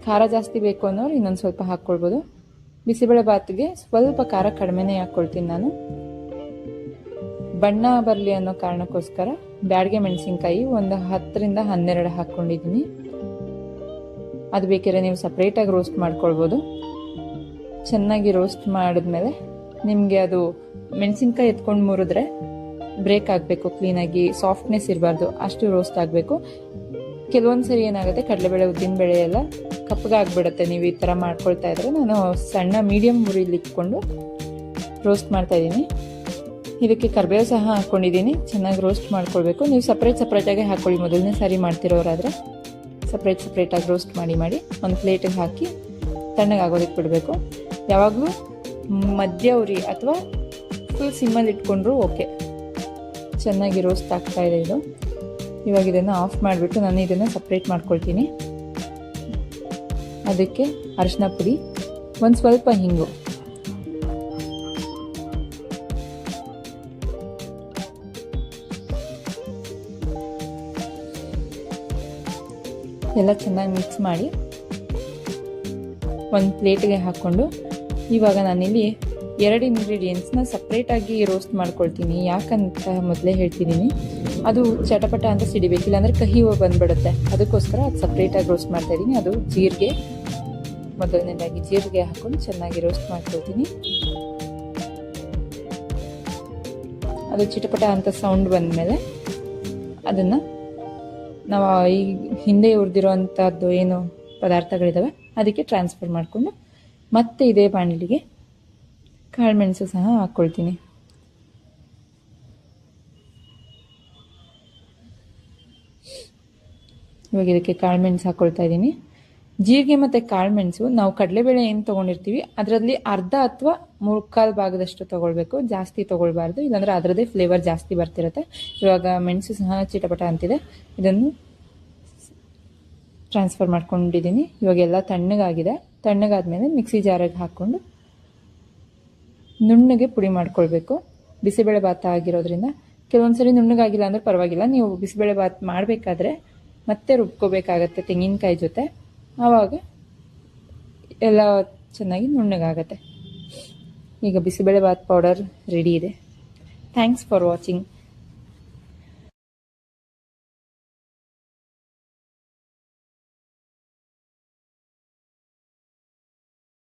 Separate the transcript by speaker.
Speaker 1: ಖಾರ ಜಾಸ್ತಿ ಬೇಕು ಅನ್ನೋರು ಇನ್ನೊಂದು ಸ್ವಲ್ಪ ಹಾಕ್ಕೊಳ್ಬೋದು. ಬಿಸಿಬೇಳೆ ಬಾತ್ಗೆ ಸ್ವಲ್ಪ ಖಾರ ಕಡಿಮೆನೇ ಹಾಕ್ಕೊಳ್ತೀನಿ ನಾನು. ಬಣ್ಣ ಬರಲಿ ಅನ್ನೋ ಕಾರಣಕ್ಕೋಸ್ಕರ ಬ್ಯಾಡಗೆ ಮೆಣಸಿನ್ಕಾಯಿ ಒಂದು 10ರಿಂದ 12 ಹಾಕ್ಕೊಂಡಿದ್ದೀನಿ. ಅದು ಬೇಕಿದ್ರೆ ನೀವು ಸಪ್ರೇಟಾಗಿ ರೋಸ್ಟ್ ಮಾಡ್ಕೊಳ್ಬೋದು. ಚೆನ್ನಾಗಿ ರೋಸ್ಟ್ ಮಾಡಿದ್ಮೇಲೆ ನಿಮಗೆ ಅದು ಮೆಣಸಿನ್ಕಾಯಿ ಎತ್ಕೊಂಡು ಮುರಿದ್ರೆ ಬ್ರೇಕ್ ಆಗಬೇಕು, ಕ್ಲೀನಾಗಿ ಸಾಫ್ಟ್ನೆಸ್ ಇರಬಾರ್ದು, ಅಷ್ಟು ರೋಸ್ಟ್ ಆಗಬೇಕು. ಕೆಲವೊಂದು ಸರಿ ಏನಾಗುತ್ತೆ, ಕಡಲೆಬೇಳೆ ಉದ್ದಿನಬೇಳೆ ಎಲ್ಲ ಕಪ್ಪಗಾಗ್ಬಿಡುತ್ತೆ ನೀವು ಈ ಥರ ಮಾಡ್ಕೊಳ್ತಾ ಇದ್ರೆ. ನಾನು ಸಣ್ಣ ಮೀಡಿಯಮ್ ಉರಿಲಿ ಇಟ್ಕೊಂಡು ರೋಸ್ಟ್ ಮಾಡ್ತಾ ಇದ್ದೀನಿ. ಇದಕ್ಕೆ ಕರಿಬೇವು ಸಹ ಹಾಕ್ಕೊಂಡಿದ್ದೀನಿ. ಚೆನ್ನಾಗಿ ರೋಸ್ಟ್ ಮಾಡ್ಕೊಳ್ಬೇಕು. ನೀವು ಸಪ್ರೇಟಾಗಿ ಹಾಕ್ಕೊಳ್ಳಿ. ಮೊದಲನೇ ಸಾರಿ ಮಾಡ್ತಿರೋರಾದರೆ ಸಪ್ರೇಟಾಗಿ ರೋಸ್ಟ್ ಮಾಡಿ ಒಂದು ಪ್ಲೇಟಿಗೆ ಹಾಕಿ ತಣ್ಣಗಾಗೋದಕ್ಕೆ ಬಿಡಬೇಕು. ಯಾವಾಗಲೂ ಮಧ್ಯ ಉರಿ ಅಥವಾ ಫುಲ್ ಸಿಮ್ಮಲ್ಲಿ ಇಟ್ಕೊಂಡ್ರು ಓಕೆ. ಚೆನ್ನಾಗಿ ರೋಸ್ಟ್ ಆಗ್ತಾ ಇದೆ ಇದು. ಇವಾಗ ಇದನ್ನು ಆಫ್ ಮಾಡಿಬಿಟ್ಟು ನಾನು ಇದನ್ನು ಸಪ್ರೇಟ್ ಮಾಡ್ಕೊಳ್ತೀನಿ. ಅದಕ್ಕೆ ಅರಿಶಿನ ಪುಡಿ, ಒಂದು ಸ್ವಲ್ಪ ಹಿಂಗು, ಎಲ್ಲ ಚೆನ್ನಾಗಿ ಮಿಕ್ಸ್ ಮಾಡಿ ಒಂದು ಪ್ಲೇಟ್ಗೆ ಹಾಕ್ಕೊಂಡು, ಇವಾಗ ನಾನಿಲ್ಲಿ 2 ಇಂಗ್ರೀಡಿಯೆಂಟ್ಸ್ನ ಸಪ್ರೇಟಾಗಿ ರೋಸ್ಟ್ ಮಾಡ್ಕೊಳ್ತೀನಿ. ಯಾಕಂತ ಮೊದಲೇ ಹೇಳ್ತಿದ್ದೀನಿ, ಅದು ಚಟಪಟ ಅಂತ ಸಿಡಿಬೇಕು, ಇಲ್ಲಾಂದರೆ ಕಹಿ ಬಂದ್ಬಿಡುತ್ತೆ. ಅದಕ್ಕೋಸ್ಕರ ಅದು ಸಪ್ರೇಟಾಗಿ ರೋಸ್ಟ್ ಮಾಡ್ತಾ ಇದ್ದೀನಿ. ಅದು ಜೀರಿಗೆ, ಮೊದಲನೇದಾಗಿ ಜೀರಿಗೆ ಹಾಕ್ಕೊಂಡು ಚೆನ್ನಾಗಿ ರೋಸ್ಟ್ ಮಾಡ್ಕೊಳ್ತೀನಿ. ಅದು ಚಿಟಪಟ ಅಂತ ಸೌಂಡ್ ಬಂದಮೇಲೆ ಅದನ್ನು ನಾವು ಈ ಹಿಂದೆ ಹುರಿದಿರೋ ಅಂಥದ್ದು ಏನು ಪದಾರ್ಥಗಳಿದ್ದಾವೆ ಅದಕ್ಕೆ ಟ್ರಾನ್ಸ್ಫರ್ ಮಾಡಿಕೊಂಡು ಮತ್ತೆ ಇದೇ ಬಾಣಲಿಗೆ ಕಾಳುಮೆಣಸು ಸಹ ಹಾಕ್ಕೊಳ್ತೀನಿ. ಇವಾಗ ಇದಕ್ಕೆ ಕಾಳುಮೆಣಸು ಹಾಕ್ಕೊಳ್ತಾ ಇದ್ದೀನಿ. ಜೀರಿಗೆ ಮತ್ತು ಕಾಳುಮೆಣಸು ನಾವು ಕಡಲೆಬೇಳೆ ಏನು ತೊಗೊಂಡಿರ್ತೀವಿ ಅದರಲ್ಲಿ ಅರ್ಧ ಅಥವಾ 3/4 ಭಾಗದಷ್ಟು ತೊಗೊಳ್ಬೇಕು, ಜಾಸ್ತಿ ತೊಗೊಳ್ಬಾರ್ದು, ಇಲ್ಲಾಂದರೆ ಅದರದ್ದೇ ಫ್ಲೇವರ್ ಜಾಸ್ತಿ ಬರ್ತಿರುತ್ತೆ. ಇವಾಗ ಮೆಣಸು ಸಹ ಚಿಟಪಟ ಅಂತಿದೆ. ಇದನ್ನು ಟ್ರಾನ್ಸ್ಫರ್ ಮಾಡ್ಕೊಂಡಿದ್ದೀನಿ. ಇವಾಗೆಲ್ಲ ತಣ್ಣಗಾಗಿದೆ. ತಣ್ಣಗಾದ್ಮೇಲೆ ಮಿಕ್ಸಿ ಜಾರಿಗೆ ಹಾಕ್ಕೊಂಡು ನುಣ್ಣಗೆ ಪುಡಿ ಮಾಡ್ಕೊಳ್ಬೇಕು. ಬಿಸಿಬೇಳೆ ಭಾತ ಆಗಿರೋದ್ರಿಂದ ಕೆಲವೊಂದ್ಸರಿ ನುಣ್ಣಗಾಗಿಲ್ಲ ಅಂದರೆ ಪರವಾಗಿಲ್ಲ. ನೀವು ಬಿಸಿಬೇಳೆ ಭಾತ್ ಮಾಡಬೇಕಾದ್ರೆ ಮತ್ತೆ ರುಬ್ಕೋಬೇಕಾಗತ್ತೆ ತೆಂಗಿನಕಾಯಿ ಜೊತೆ, ಆವಾಗ ಎಲ್ಲ ಚೆನ್ನಾಗಿ ನುಣ್ಣಗಾಗತ್ತೆ. ಈಗ ಬಿಸಿಬೇಳೆ ಭಾತ್ ಪೌಡರ್ ರೆಡಿ ಇದೆ. Thanks for watching.